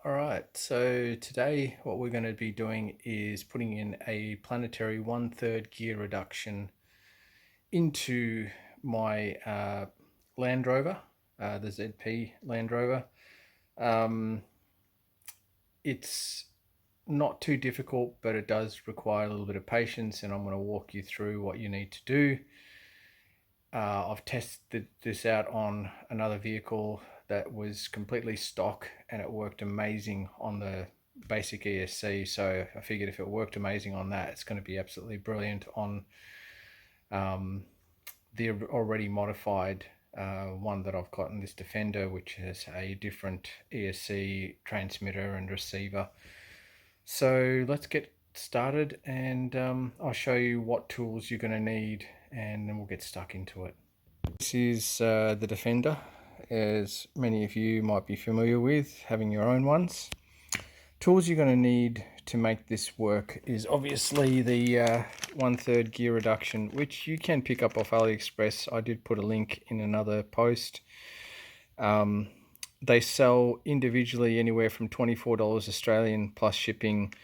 All right, so today what we're going to be doing is putting in a planetary 1/3 gear reduction into my Land Rover, the ZP Land Rover. It's not too difficult, but it does require a little bit of patience, and I'm going to walk you through what you need to do. I've tested this out on another vehicle that was completely stock, and it worked amazing on the basic ESC. So I figured if it worked amazing on that, it's going to be absolutely brilliant on the already modified one that I've got in this Defender, which has a different ESC transmitter and receiver. So let's get started, and I'll show you what tools you're going to need, and then we'll get stuck into it. This is the Defender, as many of you might be familiar with, having your own ones. Tools you're going to need to make this work is obviously the 1/3 gear reduction, which you can pick up off AliExpress. I did put a link in another post. They sell individually anywhere from $24 Australian plus shipping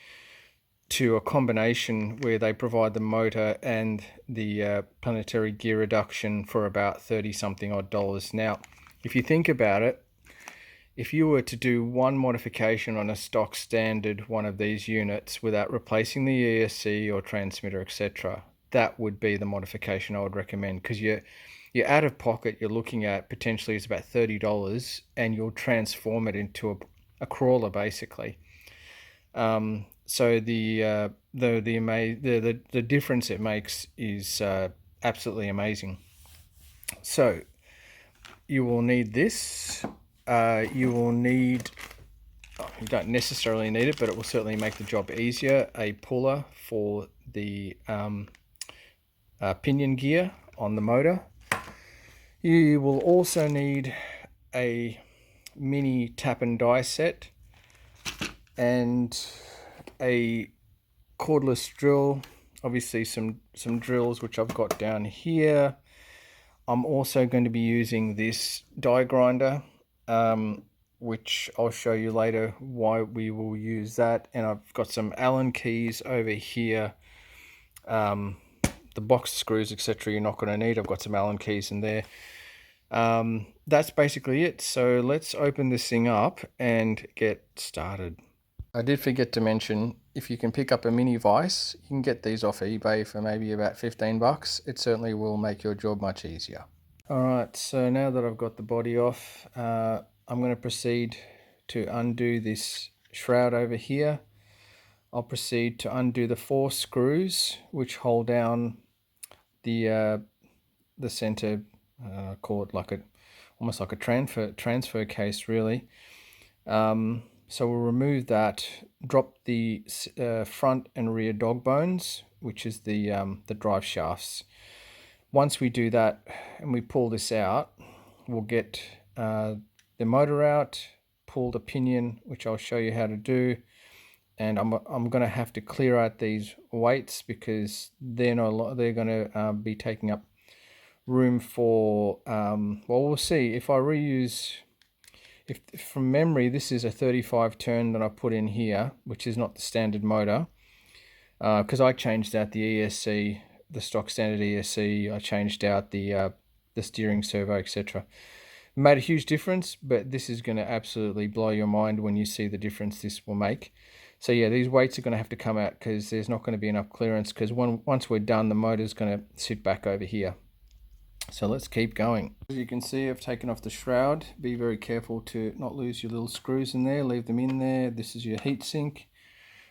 to a combination where they provide the motor and the planetary gear reduction for about 30 something odd dollars. Now, if you think about it, if you were to do one modification on a stock standard one of these units without replacing the ESC or transmitter, etc., that would be the modification I would recommend, because you're out of pocket. You're looking at potentially it's about $30, and you'll transform it into a crawler basically. So the difference it makes is absolutely amazing. So you will need this. You will need, you don't necessarily need it, but it will certainly make the job easier, a puller for the pinion gear on the motor. You will also need a mini tap and die set and a cordless drill, obviously some drills which I've got down here. I'm also going to be using this die grinder, which I'll show you later why we will use that. And I've got some Allen keys over here. The box screws, etc., you're not going to need. I've got some Allen keys in there. That's basically it. So let's open this thing up and get started. I did forget to mention, if you can pick up a mini vise, you can get these off eBay for maybe about 15 bucks. It certainly will make your job much easier. All right, so now that I've got the body off, I'm going to proceed to undo this shroud over here. I'll proceed to undo the 4 screws which hold down the center, call it like almost like a transfer case really. So we'll remove that, drop the front and rear dog bones, which is the drive shafts. Once we do that and we pull this out, we'll get the motor out, pull the pinion, which I'll show you how to do. And I'm going to have to clear out these weights because they're going to be taking up room for, well, we'll see. If I reuse, if from memory, this is a 35 turn that I put in here, which is not the standard motor, because I changed out the ESC, the stock standard ESC. I changed out the steering servo, etc. Made a huge difference, but this is going to absolutely blow your mind when you see the difference this will make. So yeah, these weights are going to have to come out because there's not going to be enough clearance, because once we're done, the motor's going to sit back over here. So let's keep going. As you can see, I've taken off the shroud. Be very careful to not lose your little screws in there. Leave them in there. This is your heat sink,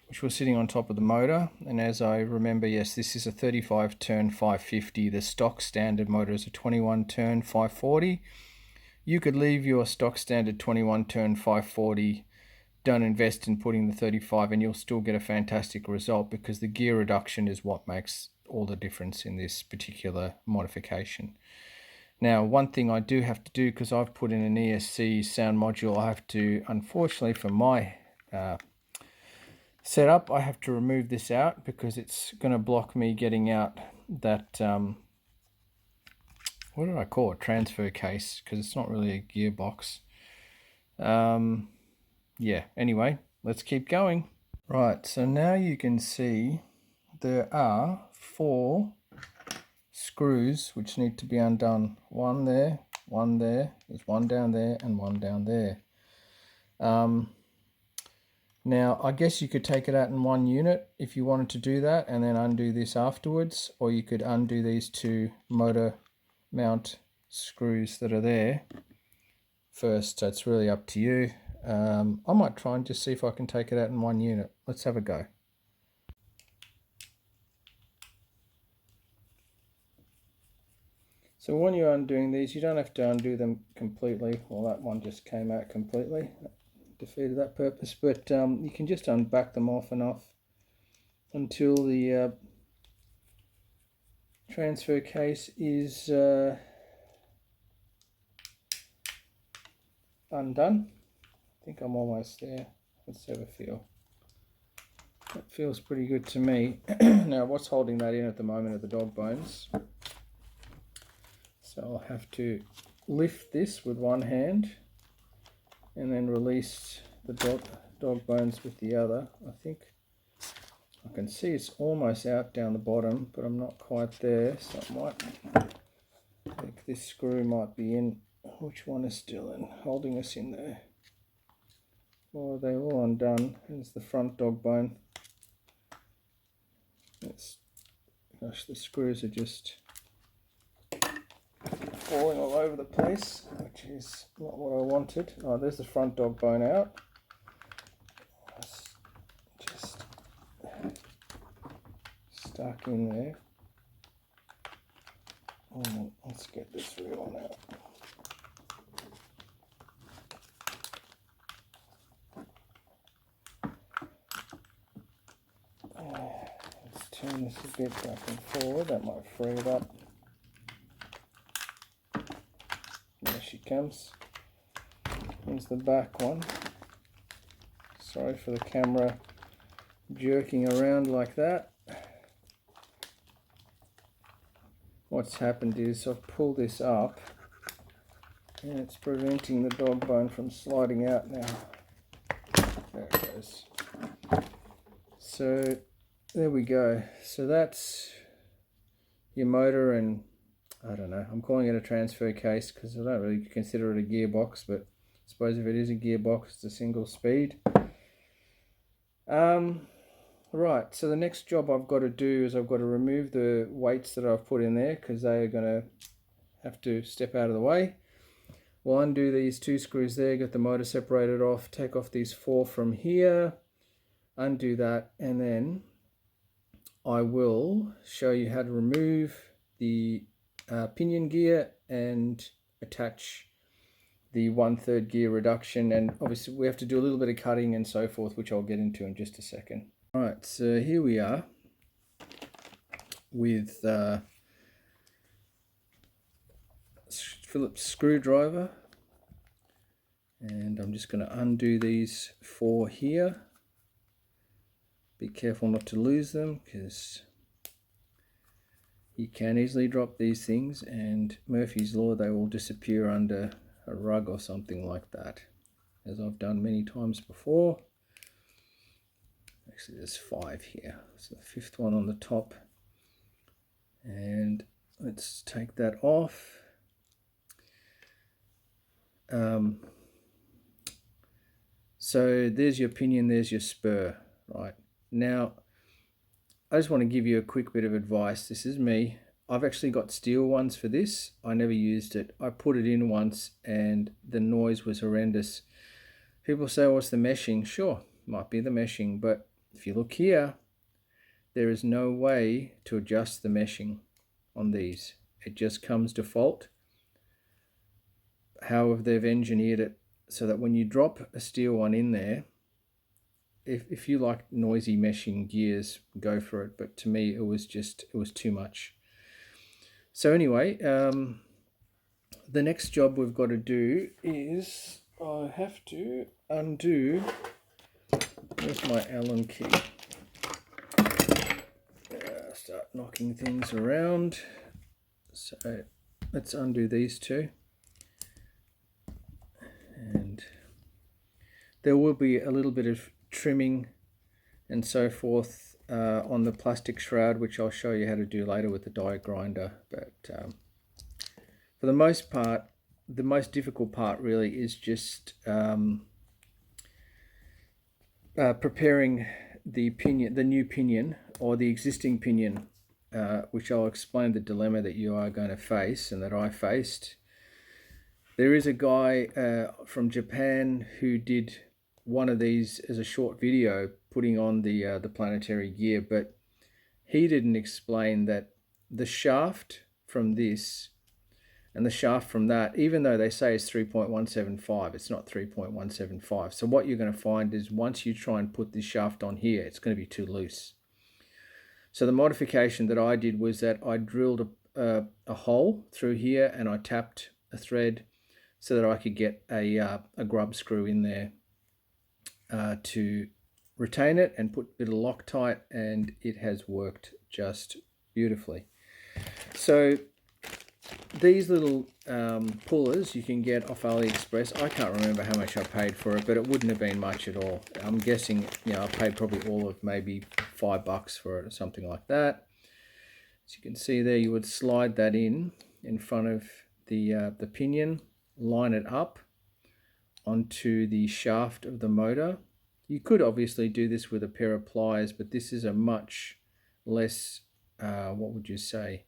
which was sitting on top of the motor. And as I remember, yes, this is a 35 turn 550. The stock standard motor is a 21 turn 540. You could leave your stock standard 21 turn 540. Don't invest in putting the 35, and you'll still get a fantastic result, because the gear reduction is what makes all the difference in this particular modification. Now, one thing I do have to do, because I've put in an ESC sound module, I have to, unfortunately for my setup, I have to remove this out because it's going to block me getting out that, what did I call it, transfer case, because it's not really a gearbox. yeah, anyway, let's keep going. Right, so now you can see there are 4 screws which need to be undone. One there, there's one down there, and one down there. Now, I guess you could take it out in one unit if you wanted to do that and then undo this afterwards, or you could undo these 2 motor mount screws that are there first. So it's really up to you. I might try and just see if I can take it out in one unit. Let's have a go. So when you're undoing these, you don't have to undo them completely. Well, that one just came out completely. Defeated that purpose, but you can just unback them off and off until the transfer case is undone. I think I'm almost there. Let's have a feel. That feels pretty good to me. Now, what's holding that in at the moment are the dog bones. So I'll have to lift this with one hand and then release the dog bones with the other. I think I can see it's almost out down the bottom, but I'm not quite there, so I might think this screw might be in. Which one is still in, holding us in there? Oh, they're all undone. Here's the front dog bone. Gosh, the screws are just falling all over the place, which is not what I wanted. Oh, there's the front dog bone out. Just stuck in there. And let's get this real one out. Let's turn this a bit back and forward. That might free it up. There she comes. Here's the back one. Sorry for the camera jerking around like that. What's happened is I've pulled this up and it's preventing the dog bone from sliding out now. There it goes. So there we go. So that's your motor, and I don't know, I'm calling it a transfer case because I don't really consider it a gearbox, but I suppose if it is a gearbox, it's a single speed. Right, so the next job I've got to do is I've got to remove the weights that I've put in there because they are going to have to step out of the way. We'll undo these 2 screws there, get the motor separated off, take off these 4 from here, undo that, and then I will show you how to remove the pinion gear and attach the 1/3 gear reduction, and obviously we have to do a little bit of cutting and so forth, which I'll get into in just a second. Alright, so here we are with Phillips screwdriver, and I'm just going to undo these 4 here. Be careful not to lose them because you can easily drop these things, and Murphy's Law, they will disappear under a rug or something like that, as I've done many times before. Actually, there's 5 here, so the 5th one on the top, and let's take that off. So there's your pinion, there's your spur. Right, now I just want to give you a quick bit of advice. This is me. I've actually got steel ones for this. I never used it. I put it in once and the noise was horrendous. People say, what's the meshing? Sure, might be the meshing, but if you look here, there is no way to adjust the meshing on these. It just comes default. However, they've engineered it so that when you drop a steel one in there, if you like noisy meshing gears, go for it. But to me, it was too much. So anyway, the next job we've got to do is I have to undo. Where's my Allen key? Start knocking things around. So let's undo these 2. And There will be a little bit of trimming and so forth on the plastic shroud, which I'll show you how to do later with the die grinder. But for the most part, the most difficult part really is just preparing the pinion, the new pinion or the existing pinion, which I'll explain the dilemma that you are going to face and that I faced. There is a guy from Japan who did one of these as a short video putting on the planetary gear, but he didn't explain that the shaft from this and the shaft from that, even though they say it's 3.175, it's not 3.175. So what you're going to find is once you try and put this shaft on here, it's going to be too loose. So the modification that I did was that I drilled a hole through here and I tapped a thread so that I could get a grub screw in there to retain it and put a bit of Loctite, and it has worked just beautifully. So these little pullers you can get off AliExpress. I can't remember how much I paid for it, but it wouldn't have been much at all. I'm guessing, you know, I paid probably all of maybe $5 for it or something like that. As you can see there, you would slide that in front of the pinion, line it up onto the shaft of the motor. You could obviously do this with a pair of pliers, but this is a much less, what would you say,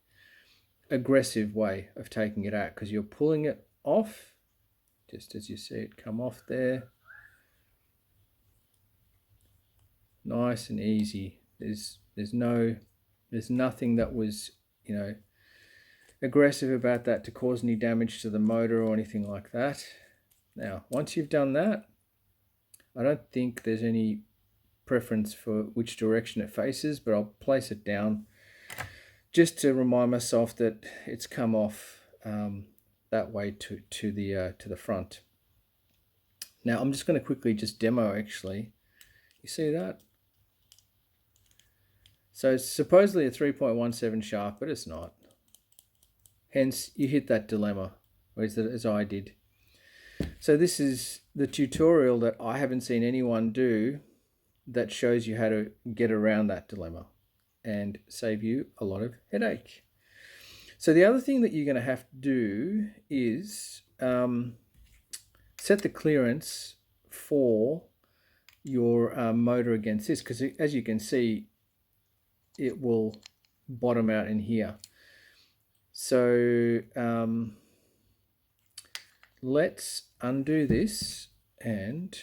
aggressive way of taking it out, because you're pulling it off, just as you see it come off there. Nice and easy. There's nothing that was, you know, aggressive about that to cause any damage to the motor or anything like that. Now, once you've done that, I don't think there's any preference for which direction it faces, but I'll place it down just to remind myself that it's come off that way to the front. Now I'm just going to quickly just demo actually. You see that? So it's supposedly a 3.17 shaft, but it's not. Hence you hit that dilemma, as I did. So this is the tutorial that I haven't seen anyone do that shows you how to get around that dilemma and save you a lot of headache. So the other thing that you're going to have to do is set the clearance for your motor against this, because as you can see, it will bottom out in here. So let's undo this and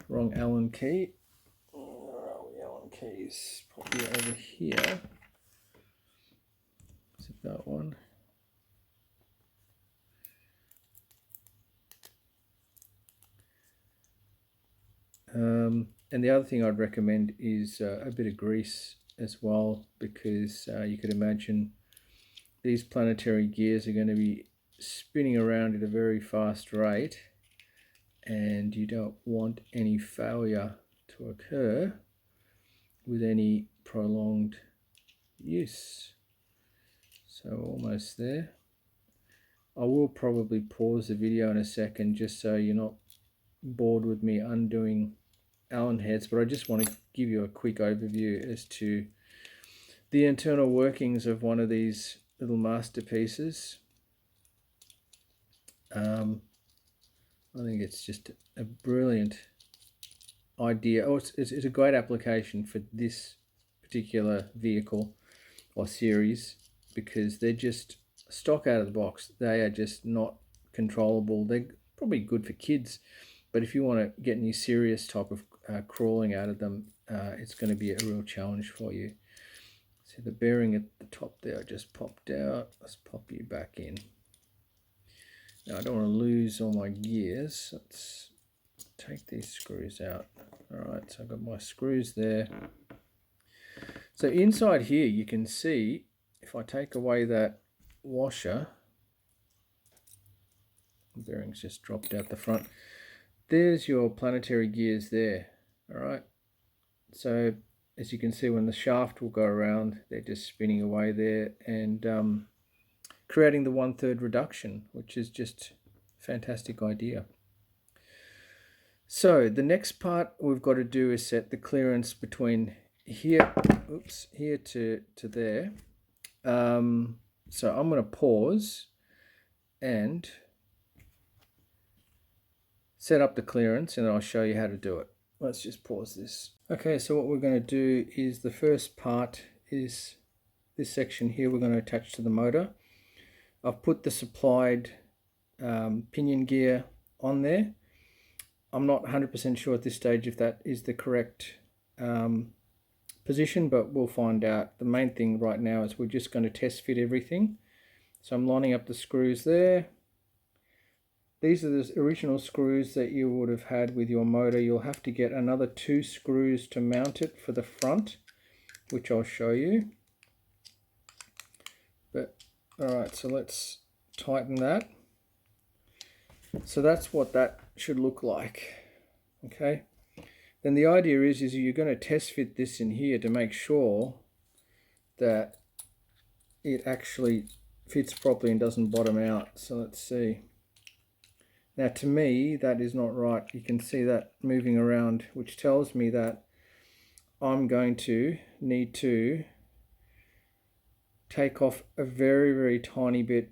wrong Allen key. Allen keys probably over here. Is it that one? And the other thing I'd recommend is a bit of grease as well, because you could imagine these planetary gears are going to be spinning around at a very fast rate, and you don't want any failure to occur with any prolonged use. So almost there. I will probably pause the video in a second just so you're not bored with me undoing Allen heads, but I just want to give you a quick overview as to the internal workings of one of these little masterpieces. I think it's just a brilliant idea. Oh, it's a great application for this particular vehicle or series, because they're just stock out of the box. They are just not controllable. They're probably good for kids, but if you want to get any serious type of crawling out of them, it's going to be a real challenge for you. See the bearing at the top there just popped out. Let's pop you back in. Now I don't want to lose all my gears. Let's take these screws out. Alright, so I've got my screws there. So inside here you can see, if I take away that washer, the bearings just dropped out the front. There's your planetary gears there. Alright, so as you can see, when the shaft will go around, they're just spinning away there and creating the 1/3 reduction, which is just fantastic idea. So the next part we've got to do is set the clearance between here, here to there. So I'm going to pause and set up the clearance, and I'll show you how to do it. Let's just pause this. Okay, so what we're going to do is the first part is this section here we're going to attach to the motor. I've put the supplied pinion gear on there. I'm not 100% sure at this stage if that is the correct position, but we'll find out. The main thing right now is we're just going to test fit everything. So I'm lining up the screws there. These are the original screws that you would have had with your motor. You'll have to get another 2 screws to mount it for the front, which I'll show you. But alright, so let's tighten that. So that's what that should look like. Okay. Then the idea is you're going to test fit this in here to make sure that it actually fits properly and doesn't bottom out. So let's see. Now to me that is not right. You can see that moving around, which tells me that I'm going to need to take off a very, very tiny bit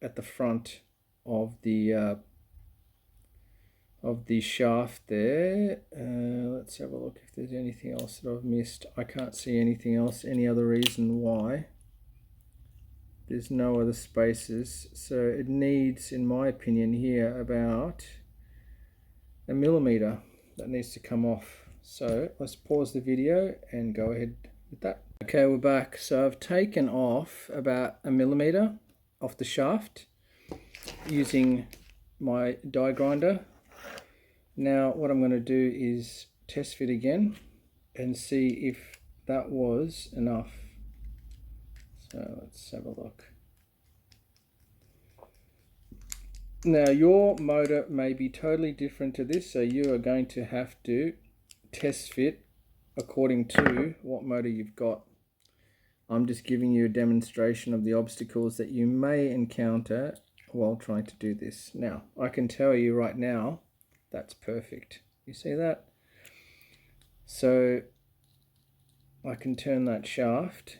at the front of the shaft there. Let's have a look if there's anything else that I've missed. I can't see anything else, any other reason why. There's no other spaces, so it needs, in my opinion here, about 1 millimeter that needs to come off. So let's pause the video and go ahead with that. Okay, we're back. So I've taken off about 1 millimeter off the shaft using my die grinder. Now what I'm going to do is test fit again and see if that was enough. So let's have a look. Now your motor may be totally different to this, so you are going to have to test fit according to what motor you've got. I'm just giving you a demonstration of the obstacles that you may encounter while trying to do this. Now I can tell you right now that's perfect. You see that? So I can turn that shaft.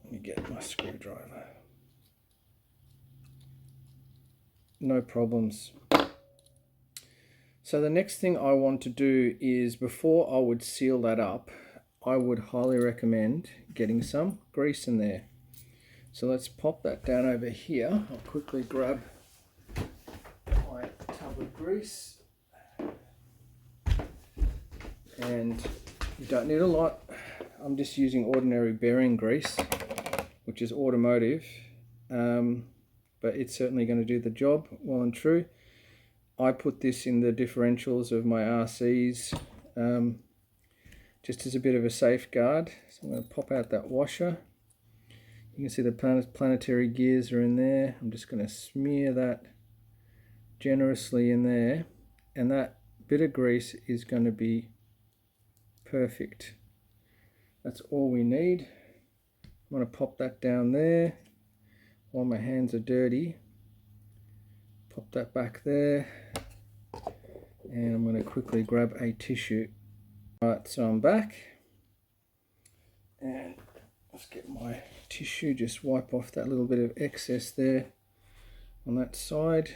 Let me get my screwdriver. No problems. So the next thing I want to do is, before I would seal that up, I would highly recommend getting some grease in there. So let's pop that down over here. I'll quickly grab my tub of grease. And you don't need a lot. I'm just using ordinary bearing grease, which is automotive, but it's certainly going to do the job well and true. I put this in the differentials of my RCs just as a bit of a safeguard. So I'm going to pop out that washer. You can see the planetary gears are in there. I'm just going to smear that generously in there, and that bit of grease is going to be perfect. That's all we need. I'm going to pop that down there while my hands are dirty. Pop that back there, and I'm going to quickly grab a tissue. Alright, so I'm back, and let's get my tissue, just wipe off that little bit of excess there on that side.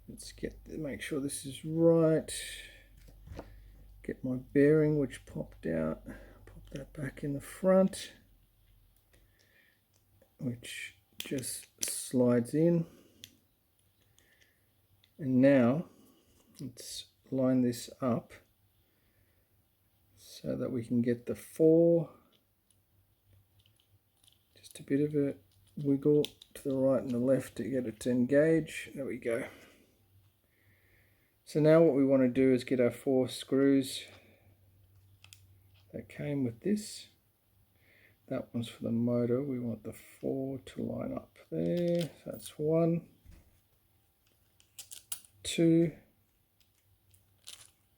Let's make sure this is right. Get my bearing, which popped out, pop that back in the front, which just slides in. And now let's line this up so that we can get the 4, just a bit of a wiggle to the right and the left to get it to engage. There we go. So now what we want to do is get our 4 screws that came with this. That one's for the motor. We want the 4 to line up there. So that's 1, 2,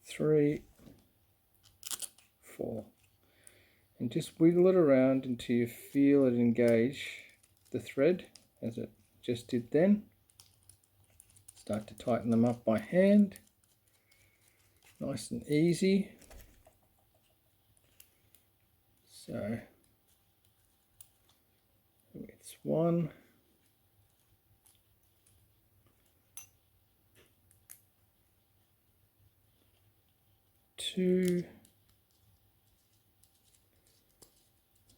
3, 4. And just wiggle it around until you feel it engage the thread as it just did then. Start to tighten them up by hand. Nice and easy. So it's 1, 2,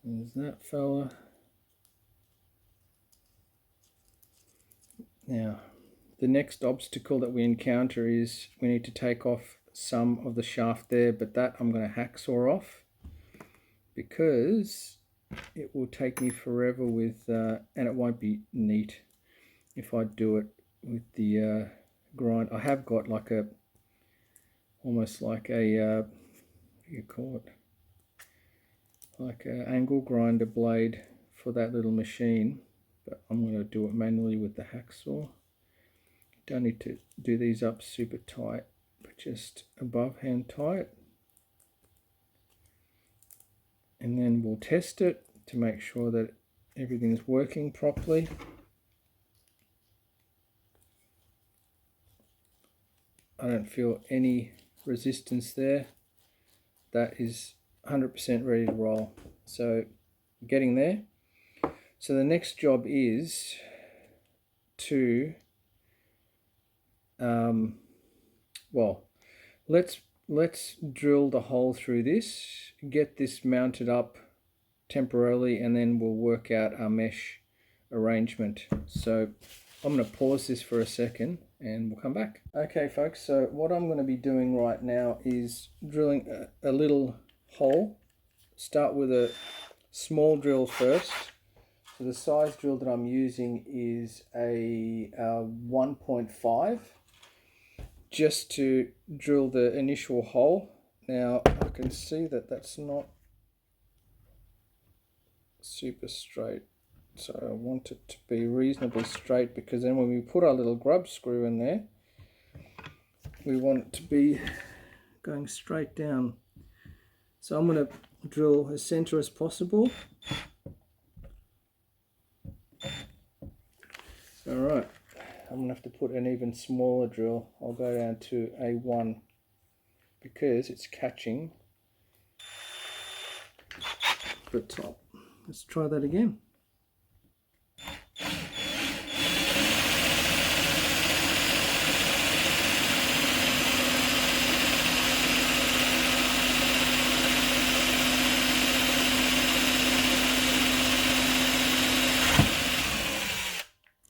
there's that fella. Now the next obstacle that we encounter is we need to take off some of the shaft there, but that I'm going to hacksaw off because it will take me forever with and it won't be neat if I do it with the grind. I have got like a almost like a what do you call it, like an angle grinder blade for that little machine, but I'm going to do it manually with the hacksaw. Don't need to do these up super tight, but just above hand tight. And then we'll test it to make sure that everything's working properly. I don't feel any resistance there. That is 100% ready to roll. So getting there. So the next job is to well, let's drill the hole through this, get this mounted up temporarily, and then we'll work out our mesh arrangement. So I'm going to pause this for a second and we'll come back. Okay folks, so what I'm going to be doing right now is drilling a little hole. Start with a small drill first. So the size drill that I'm using is a 1.5, just to drill the initial hole. Now I can see that that's not super straight, so I want it to be reasonably straight, because then when we put our little grub screw in there, we want it to be going straight down. So I'm going to drill as center as possible. Alright, I'm going to have to put an even smaller drill. I'll go down to a 1 because it's catching the top. Let's try that again.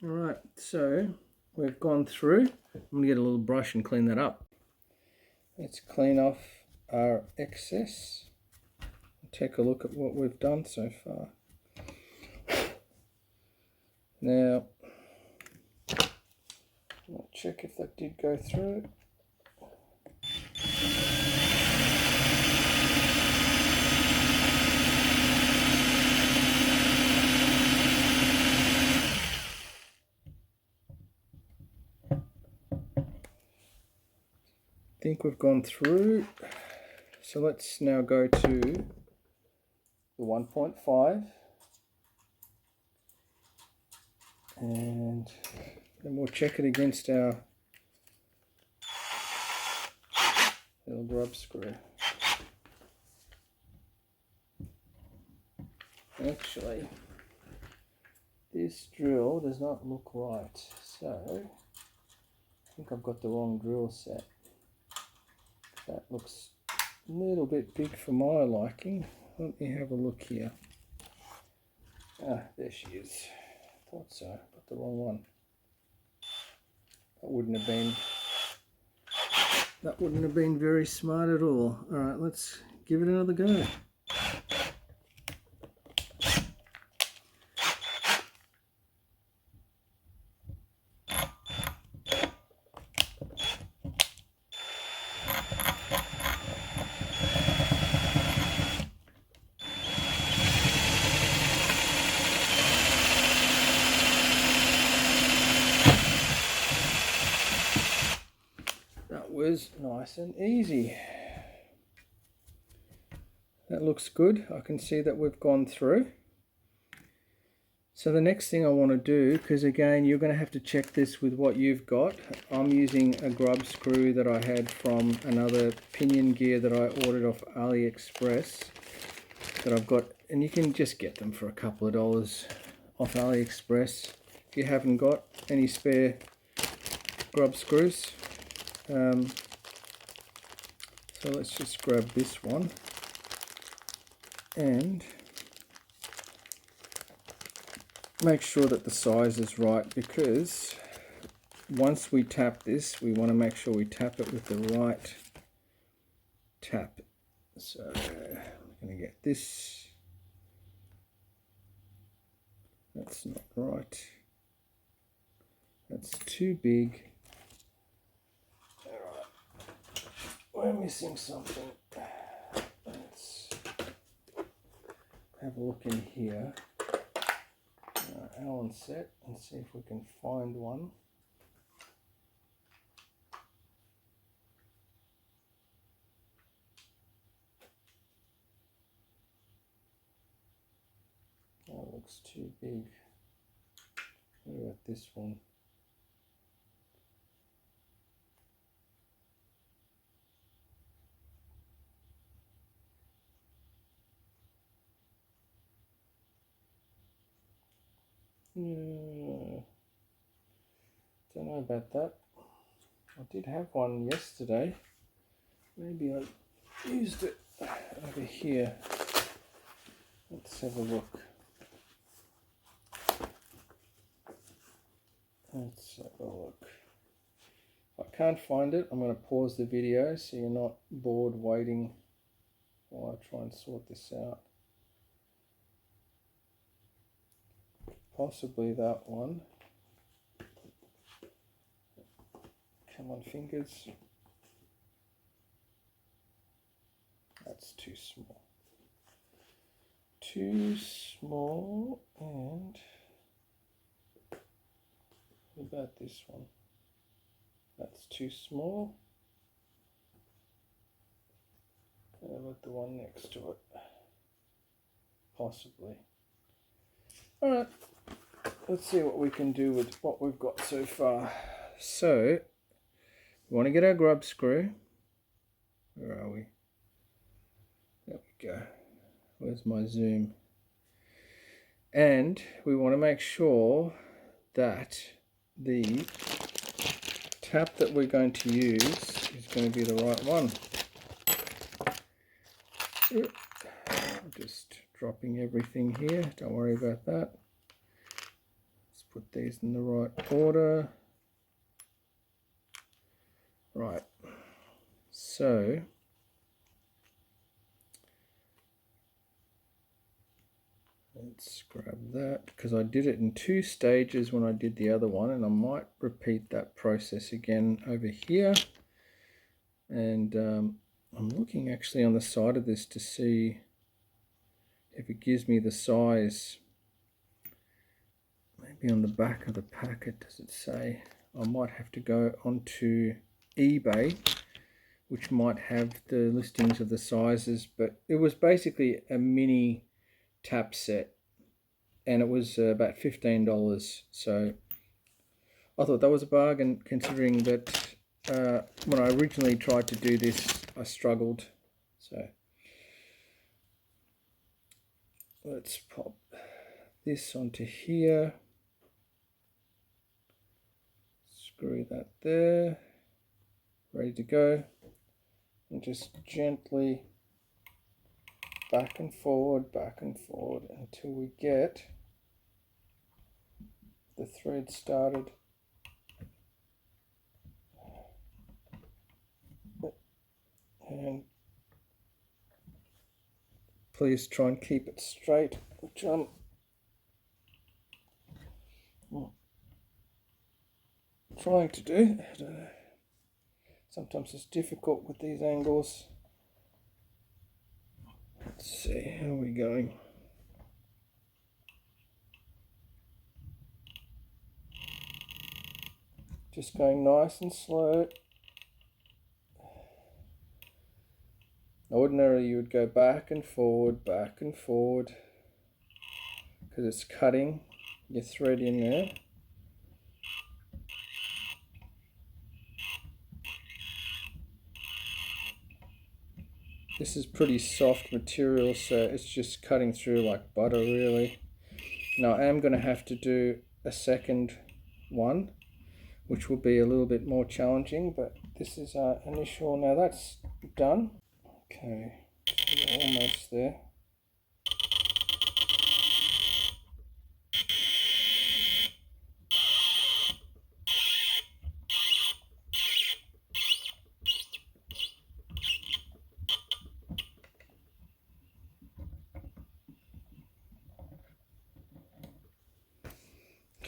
Alright, so we've gone through. I'm going to get a little brush and clean that up. Let's clean off our excess. Take a look at what we've done so far. Now, I'll check if that did go through. I think we've gone through. So let's now go to the 1.5 and then we'll check it against our little grub screw. Actually, this drill does not look right, so I think I've got the wrong drill set. That looks a little bit big for my liking. Let me have a look here. Ah, there she is. Thought so, but the wrong one. That wouldn't have been very smart at all. Alright, let's give it another go. Was nice and easy. That looks good. I can see that we've gone through. So the next thing I want to do, because again you're going to have to check this with what you've got. I'm using a grub screw that I had from another pinion gear that I ordered off AliExpress that I've got, and you can just get them for a couple of dollars off AliExpress if you haven't got any spare grub screws. So let's just grab this one and make sure that the size is right, because once we tap this, we want to make sure we tap it with the right tap. So I'm going to get this. That's not right. That's too big. Alright, we're missing something. Let's have a look in here. Allen set and see if we can find one. That looks too big. What about this one? Don't know about that. I did have one yesterday. Maybe I used it over here. Let's have a look. Let's have a look. If I can't find it, I'm going to pause the video so you're not bored waiting while I try and sort this out. Possibly that one. Come on, fingers. That's too small. Too small. And what about this one? That's too small. What about the one next to it? Possibly. Alright, let's see what we can do with what we've got so far. So, we want to get our grub screw. Where are we? There we go. Where's my zoom? And we want to make sure that the tap that we're going to use is going to be the right one. I'm just dropping everything here, don't worry about that. Let's put these in the right order. Right, so let's grab that, because I did it in 2 stages when I did the other one, and I might repeat that process again over here. And I'm looking actually on the side of this to see if it gives me the size. Maybe on the back of the packet, does it say? I might have to go onto eBay, which might have the listings of the sizes, but it was basically a mini tap set, and it was about $15. So I thought that was a bargain, considering that when I originally tried to do this, I struggled. So let's pop this onto here, screw that there, ready to go, and just gently back and forward until we get the thread started. And please try and keep it straight, which I'm trying to do. Sometimes it's difficult with these angles. Let's see, how are we going? Just going nice and slow. Ordinarily you would go back and forward because it's cutting. your thread in there. This is pretty soft material, so it's just cutting through like butter really. Now I am going to have to do a second one, which will be a little bit more challenging, but this is our initial. Now that's done. Okay, so we're almost there.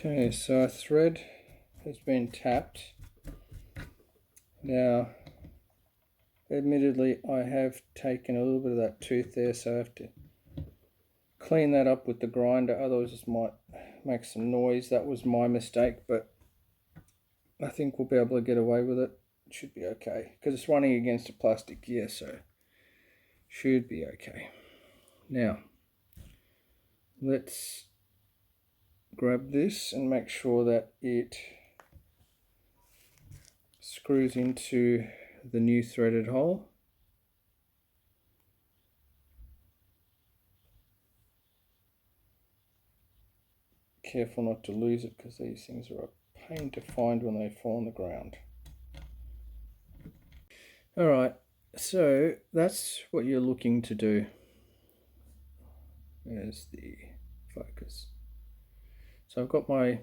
Okay, so our thread has been tapped. Now, admittedly, I have taken a little bit of that tooth there, so I have to clean that up with the grinder, otherwise this might make some noise. That was my mistake, but I think we'll be able to get away with it. It should be okay, because it's running against a plastic gear, so should be okay. Now, let's grab this and make sure that it screws into the new threaded hole. Careful not to lose it, because these things are a pain to find when they fall on the ground. Alright, so that's what you're looking to do. There's the focus. So I've got my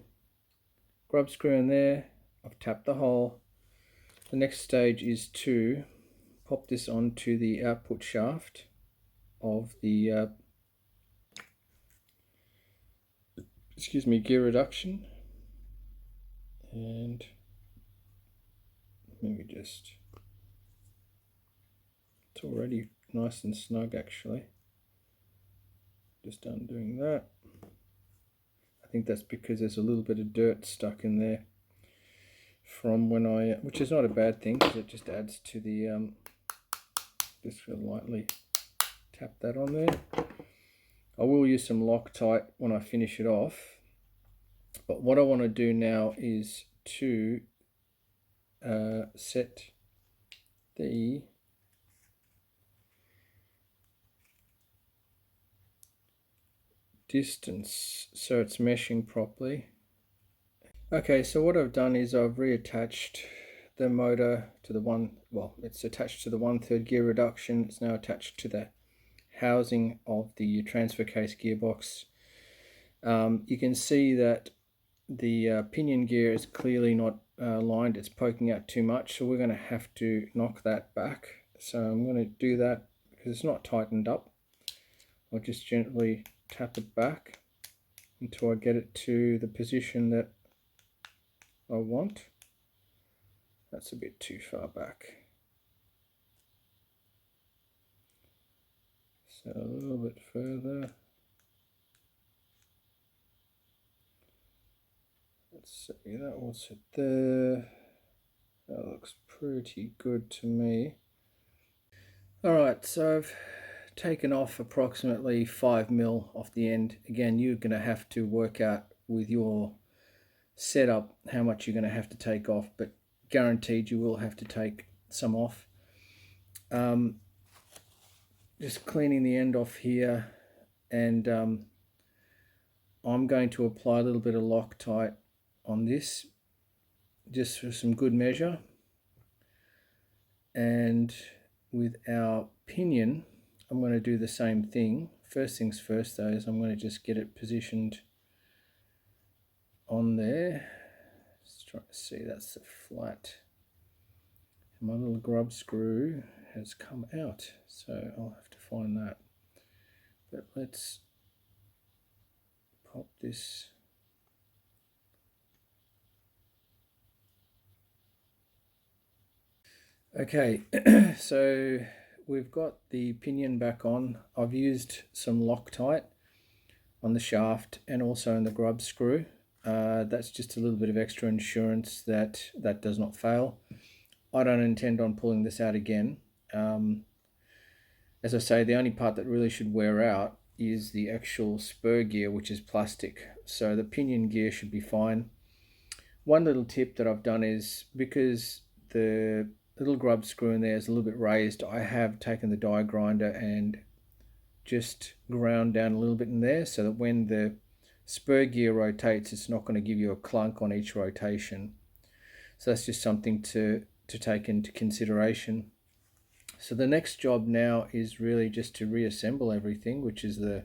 grub screw in there, I've tapped the hole. The next stage is to pop this onto the output shaft of the gear reduction, and maybe just, it's already nice and snug actually. Just undoing that. I think that's because there's a little bit of dirt stuck in there from when I, which is not a bad thing, because it just adds to the, just going to lightly tap that on there. I will use some Loctite when I finish it off, but what I want to do now is to set the distance so it's meshing properly. Okay, so what I've done is I've reattached the motor to the it's attached to the 1/3 gear reduction. It's now attached to the housing of the transfer case gearbox. You can see that the pinion gear is clearly not lined, it's poking out too much, so we're going to have to knock that back. So I'm going to do that because it's not tightened up. I'll just gently tap it back until I get it to the position that I want. That's a bit too far back. So a little bit further. Let's see, that will sit there. That looks pretty good to me. Alright, so I've taken off approximately 5 mil off the end. Again, you're going to have to work out with your setup how much you're going to have to take off, but guaranteed you will have to take some off. Just cleaning the end off here, and I'm going to apply a little bit of Loctite on this just for some good measure. And with our pinion, I'm going to do the same thing. First things first though is I'm going to just get it positioned on there. Let's try to see, that's the flat. And my little grub screw has come out, so I'll have to find that. But let's pop this . Okay, so we've got the pinion back on. I've used some Loctite on the shaft and also in the grub screw. That's just a little bit of extra insurance that that does not fail. I don't intend on pulling this out again. As I say, the only part that really should wear out is the actual spur gear, which is plastic. So the pinion gear should be fine. One little tip that I've done is, because the little grub screw in there is a little bit raised, I have taken the die grinder and just ground down a little bit in there, so that when the spur gear rotates, it's not going to give you a clunk on each rotation. So that's just something to take into consideration. So the next job now is really just to reassemble everything, which is the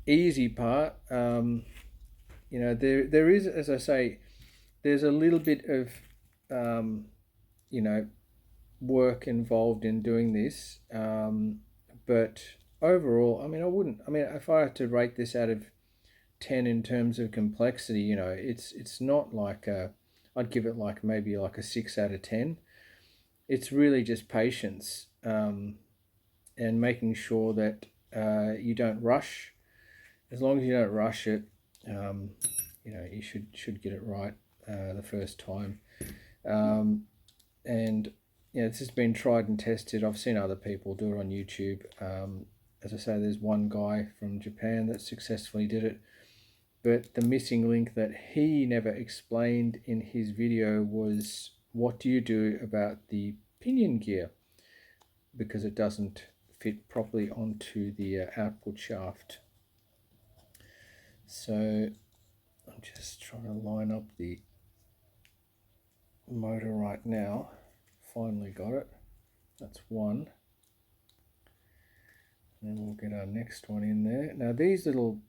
easy part. You know, there is, as I say, there's a little bit of you know, work involved in doing this, but overall, I mean, if I had to rate this out of 10 in terms of complexity, you know, it's not like I'd give it like maybe like a 6 out of 10. It's really just patience, and making sure that you don't rush. As long as you don't rush it, you know, you should get it right the first time. And you know, this has been tried and tested. I've seen other people do it on YouTube. As I say, there's one guy from Japan that successfully did it. But the missing link that he never explained in his video was, what do you do about the pinion gear? Because it doesn't fit properly onto the output shaft. So I'm just trying to line up the motor right now. Finally got it. That's one. And then we'll get our next one in there. Now these little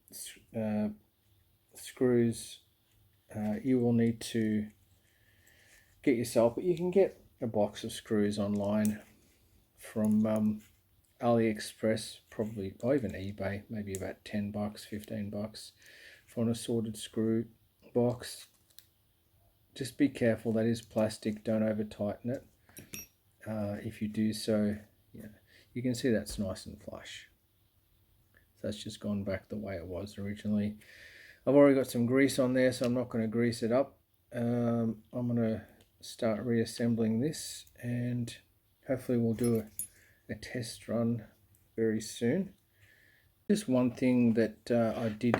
screws you will need to get yourself, but you can get a box of screws online from AliExpress, probably, or even eBay, maybe about 10 bucks, 15 bucks for an assorted screw box. Just be careful, that is plastic, don't over tighten it. If you do so, yeah, you can see that's nice and flush. So that's just gone back the way it was originally. I've already got some grease on there, so I'm not going to grease it up. I'm going to start reassembling this, and hopefully we'll do a test run very soon. Just one thing that I did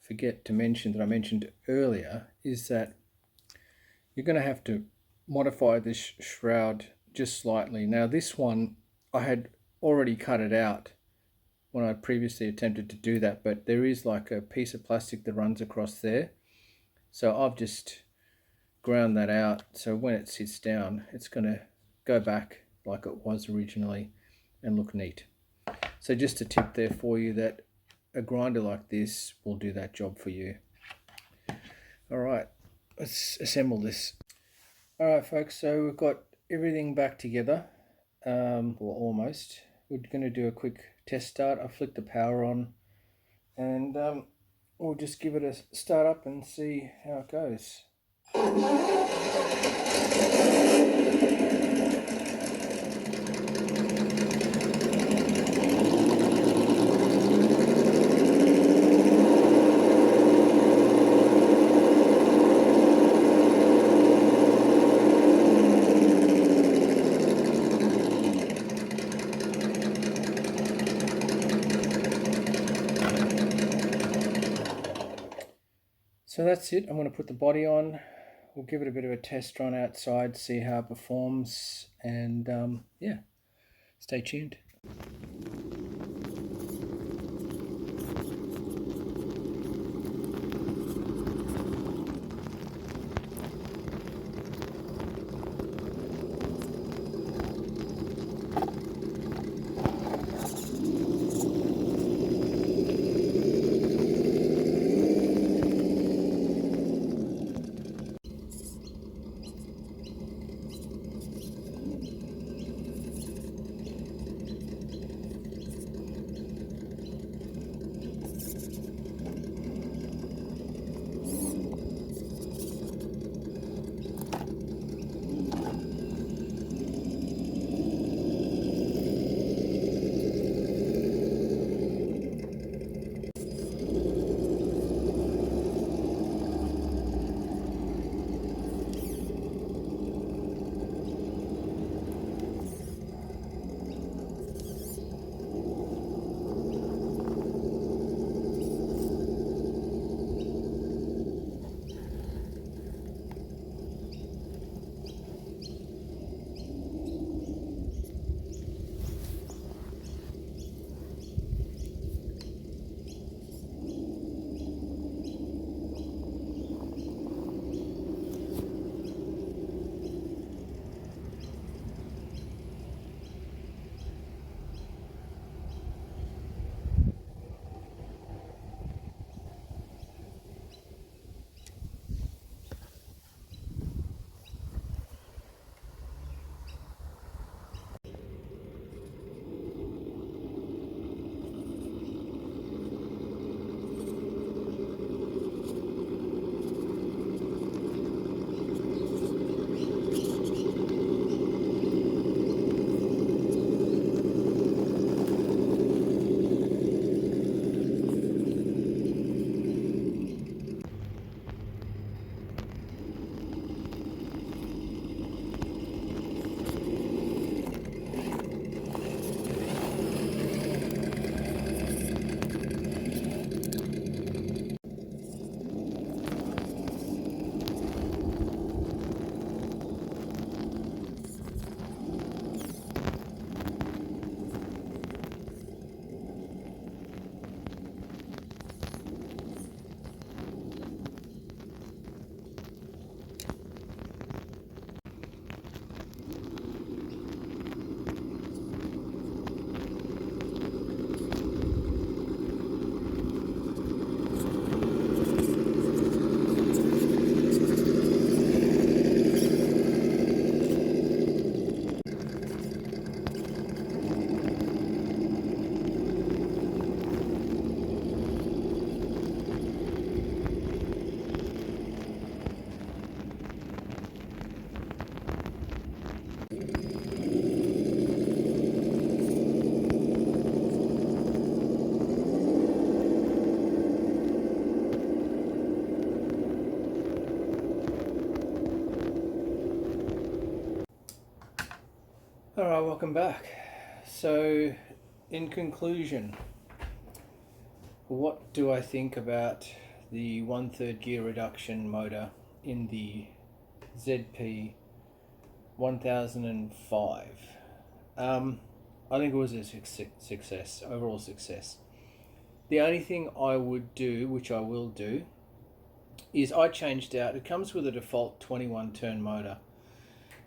forget to mention, that I mentioned earlier, is that you're going to have to modify this shroud just slightly. Now this one, I had already cut it out when I previously attempted to do that, but there is like a piece of plastic that runs across there. So I've just ground that out, so when it sits down, it's going to go back like it was originally and look neat. So just a tip there for you, that a grinder like this will do that job for you. Alright, let's assemble this. Alright folks, so we've got everything back together, or almost. We're going to do a quick test start. I flicked the power on, and we'll just give it a start up and see how it goes. So that's it. I'm going to put the body on. We'll give it a bit of a test run outside, see how it performs, and yeah, stay tuned. Alright, welcome back. So, in conclusion, what do I think about the 1/3 gear reduction motor in the ZP1005? I think it was a success, overall success. The only thing I would do, which I will do, is I changed out, it comes with a default 21 turn motor,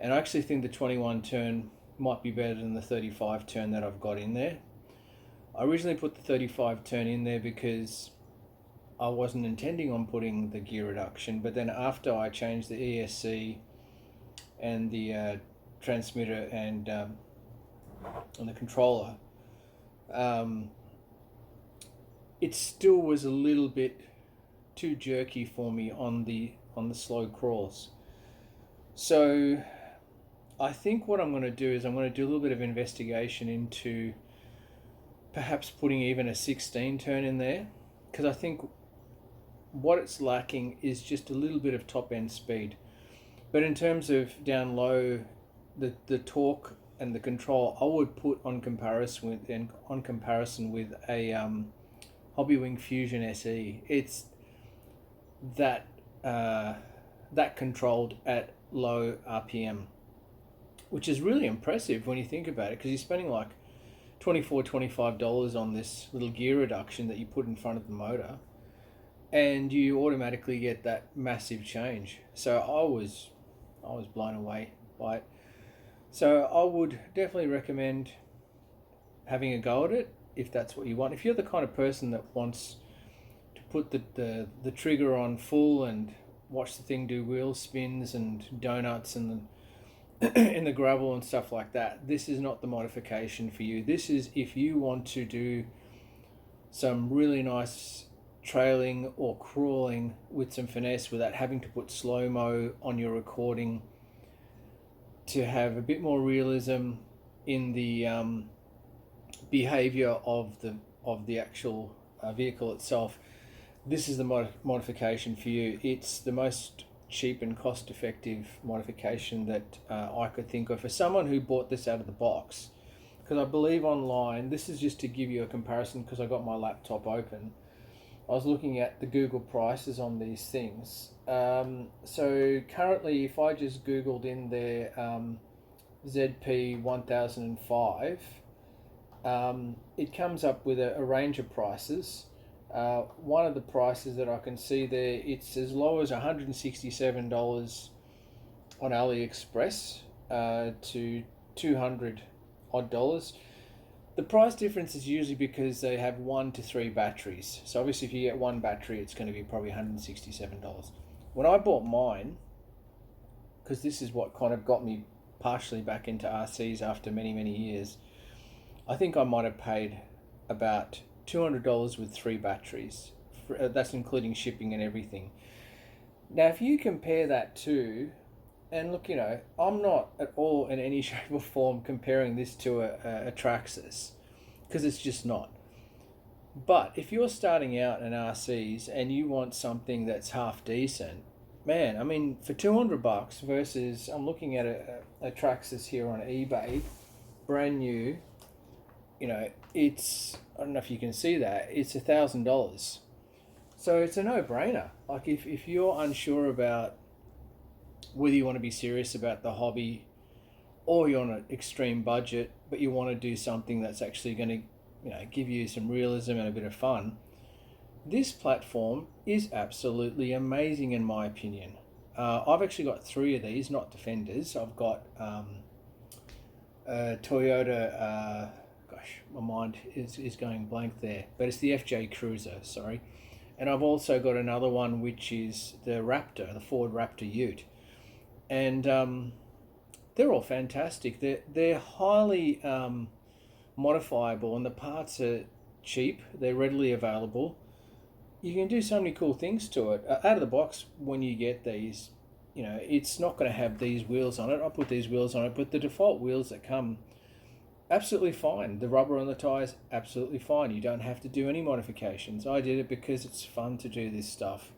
and I actually think the 21 turn might be better than the 35 turn that I've got in there. I originally put the 35 turn in there because I wasn't intending on putting the gear reduction, but then after I changed the ESC and the transmitter and the controller, it still was a little bit too jerky for me on the slow crawls. So I think what I'm going to do is I'm going to do a little bit of investigation into perhaps putting even a 16 turn in there, because I think what it's lacking is just a little bit of top end speed. But in terms of down low, the torque and the control, I would put on comparison with a Hobbywing Fusion SE. It's that controlled at low RPM, which is really impressive when you think about it, because you're spending like $24-25 on this little gear reduction that you put in front of the motor, and you automatically get that massive change. So I was blown away by it. So I would definitely recommend having a go at it if that's what you want. If you're the kind of person that wants to put the trigger on full and watch the thing do wheel spins and donuts and in the gravel and stuff like that, this is not the modification for you. This is if you want to do some really nice trailing or crawling with some finesse without having to put slow-mo on your recording, to have a bit more realism in the behavior of the actual vehicle itself. This is the modification for you. It's the most cheap and cost-effective modification that I could think of for someone who bought this out of the box. Because I believe online, this is just to give you a comparison, because I got my laptop open, I was looking at the Google prices on these things. So currently, if I just Googled in there ZP1005, it comes up with a range of prices. One of the prices that I can see there, it's as low as $167 on AliExpress to $200 odd. The price difference is usually because they have 1 to 3 batteries. So obviously if you get one battery, it's going to be probably $167. When I bought mine, because this is what kind of got me partially back into RCs after many, many years, I think I might have paid about $200 with 3 batteries. That's including shipping and everything. Now, if you compare that to, and look, you know, I'm not at all in any shape or form comparing this to a Traxxas, because it's just not. But if you're starting out in RCs and you want something that's half decent, man, I mean, for $200 versus, I'm looking at a Traxxas here on eBay, brand new, you know, it's, I don't know if you can see that, it's $1,000. So it's a no-brainer. Like if you're unsure about whether you want to be serious about the hobby, or you're on an extreme budget but you want to do something that's actually going to, you know, give you some realism and a bit of fun, this platform is absolutely amazing in my opinion. I've actually got 3 of these, not Defenders. I've got a Toyota, gosh, my mind is going blank there, but it's the FJ Cruiser, sorry. And I've also got another one which is the Raptor, the Ford Raptor Ute. And they're all fantastic. They're highly modifiable, and the parts are cheap. They're readily available. You can do so many cool things to it. Out of the box, when you get these, you know, it's not going to have these wheels on it. I put these wheels on it, but the default wheels that come, absolutely fine. The rubber on the tires, absolutely fine. You don't have to do any modifications. I did it because it's fun to do this stuff.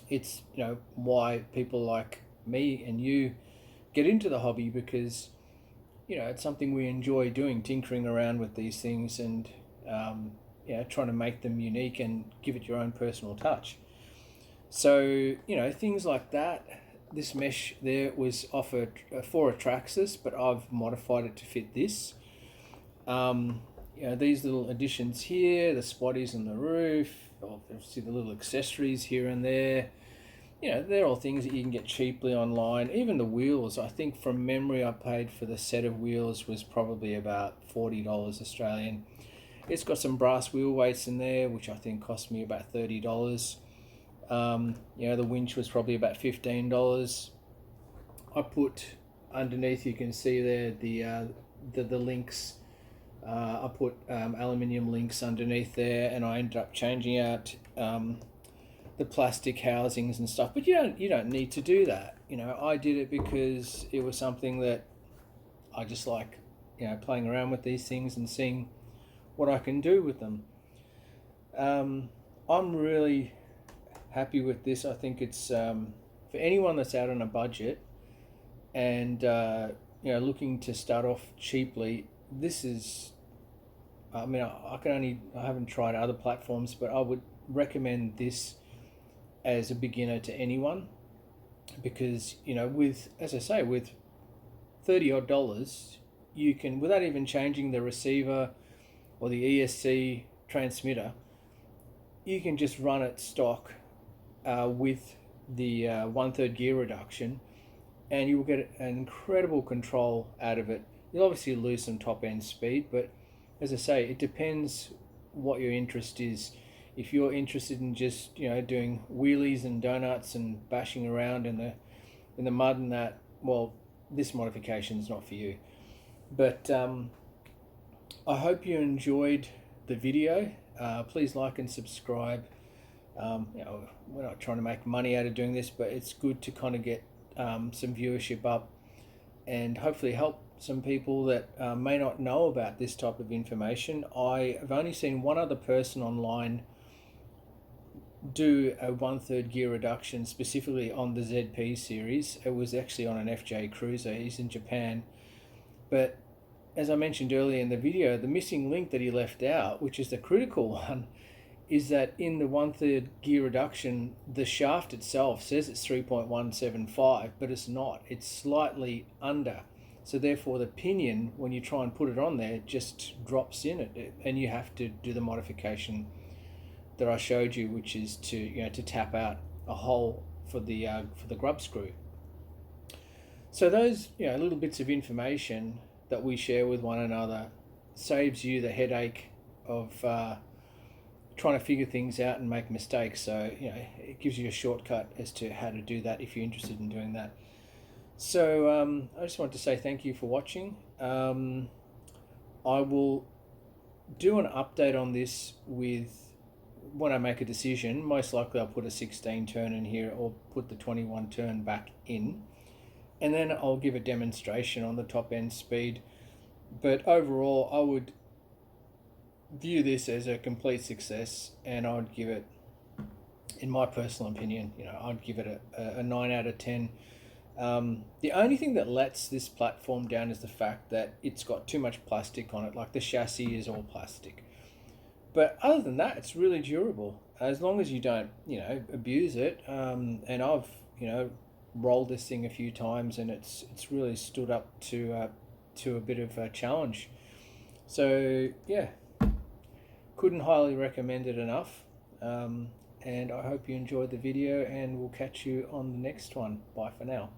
It's, you know, why people like me and you get into the hobby, because you know, it's something we enjoy doing, tinkering around with these things and you know, trying to make them unique and give it your own personal touch. So, you know, things like that. This mesh there was offered for a Traxxas, but I've modified it to fit this. You know, these little additions here, the spotties on the roof, obviously the little accessories here and there. You know, they're all things that you can get cheaply online. Even the wheels, I think from memory, I paid for the set of wheels was probably about $40 Australian. It's got some brass wheel weights in there, which I think cost me about $30. You know, the winch was probably about $15. I put underneath, you can see there the links. I put aluminium links underneath there, and I ended up changing out the plastic housings and stuff. But you don't need to do that. You know, I did it because it was something that I just like, you know, playing around with these things and seeing what I can do with them. I'm really happy with this. I think it's for anyone that's out on a budget and you know, looking to start off cheaply. This is, I mean, I haven't tried other platforms, but I would recommend this as a beginner to anyone, because, you know, with, as I say, with $30 odd, you can, without even changing the receiver or the ESC transmitter, you can just run it stock with the 1/3 gear reduction, and you will get an incredible control out of it. You'll obviously lose some top end speed, but as I say, it depends what your interest is. If you're interested in just, you know, doing wheelies and donuts and bashing around in the mud and that, well, this modification is not for you. But I hope you enjoyed the video. Please like and subscribe. You know, we're not trying to make money out of doing this, but it's good to kind of get some viewership up and hopefully help some people that may not know about this type of information. I have only seen one other person online do a 1/3 gear reduction specifically on the ZP series. It was actually on an FJ Cruiser. He's in Japan. But as I mentioned earlier in the video, the missing link that he left out, which is the critical one, is that in the 1/3 gear reduction, the shaft itself says it's 3.175, but it's not. It's slightly under. So therefore the pinion, when you try and put it on there, just drops in it, and you have to do the modification that I showed you, which is to, you know, to tap out a hole for the grub screw. So those, you know, little bits of information that we share with one another saves you the headache of trying to figure things out and make mistakes. So, you know, it gives you a shortcut as to how to do that if you're interested in doing that. So I just want to say thank you for watching. I will do an update on this with, when I make a decision. Most likely I'll put a 16 turn in here or put the 21 turn back in, and then I'll give a demonstration on the top end speed. But overall, I would view this as a complete success, and I would give it, in my personal opinion, you know, I'd give it a 9 out of 10. The only thing that lets this platform down is the fact that it's got too much plastic on it. Like the chassis is all plastic. But other than that, it's really durable, as long as you don't, you know, abuse it. And I've, you know, rolled this thing a few times, and it's really stood up to a bit of a challenge. So yeah, couldn't highly recommend it enough. And I hope you enjoyed the video, and we'll catch you on the next one. Bye for now.